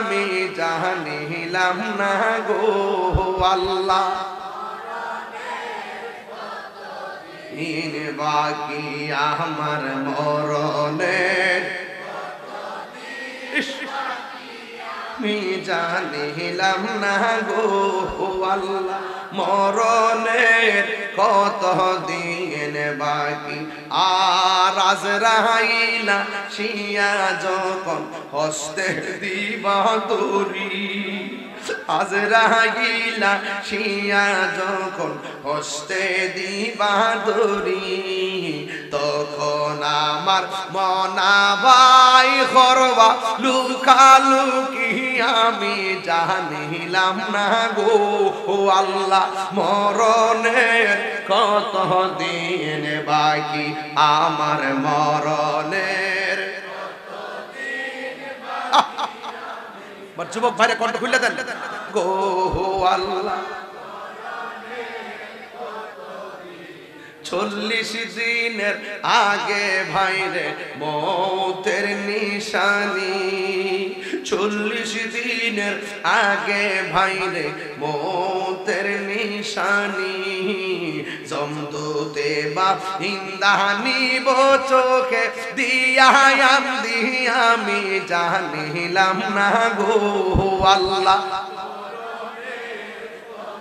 আমি জানিলাম না গো আল্লাহ দিন বাকি আমার মরণের আমি জানিলাম না গো আল্লাহ মরণের কত দিন বাকি আর আজরাইলা শিয়া যখন হস্তে দিবা দড়ি আজরাইলা শিয়া যখন হস্তে দিবা দড়ি তখন আমার মনা ভাই করবা লুকালুকি আমি জানিলাম না গো আল্লাহ মরণের কত দিন বাকি আমার মরণের যুবক ভাইরা কণ্ঠ খুলে দেন গো আল্লাহ 40 দিনের আগে ভাইরে মৌতের নিশানি 40 দিনের আগে ভাইরে মৌতের নিশানি জমদূতে বা ইন্দানি চোখে দিয়াম আমি জানিলাম না গো আল্লাহ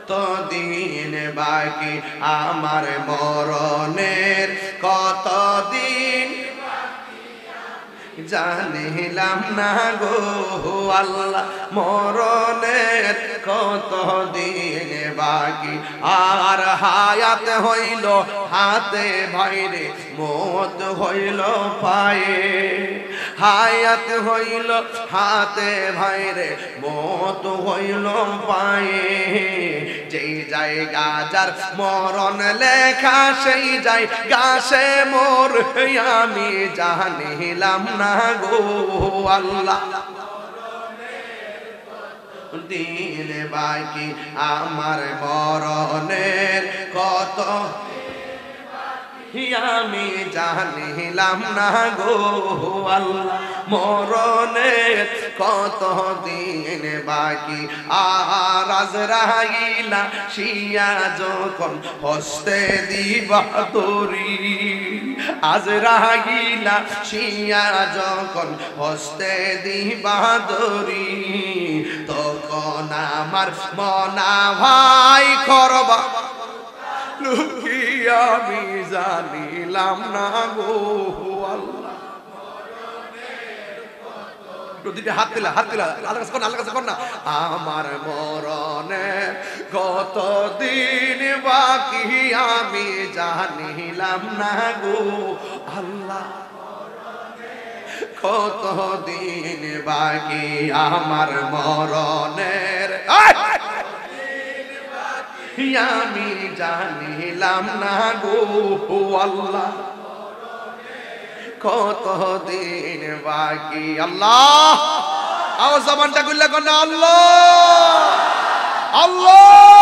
তো দিন বাকি আমার মরণের কত দিন জানিলাম না গো আল্লাহ মরণের কত দিন বাকি আর হায়াত হইল হাতে ভাইরে মত হইল পায়ে হায়াত হইল হাতে ভাইরে মত হইল পায়ে যেই জায়গা যার মরণ লেখা সেই জায়গা সে মোর আমি জানিলাম না গো আল্লাহ দিন বাকি আমার মরণের কত আমি জানিলাম না গো আল্লাহ মরণের কত দিন বাকি আর আজরাইলা শিয়া যখন হস্তে দিবা দড়ি আজরাইলা শিয়া যখন হস্তে দিবা দড়ি তখন আমার মনা ভাই করবা লুকি আমি জানিলাম না গো আল্লাহ প্রতিটা হাত দিলা আল্লাহর কাছে কর না আমার মরণে কত দিন বাকি আমি জানিলাম না গো আল্লাহ কত দিন বাকি আমার মরণের আমি জানিলাম না গো আল্লাহ কত দিন বাকি আল্লাহ আওয়াজ জবানটা খুললে কোন আল্লাহ আল্লাহ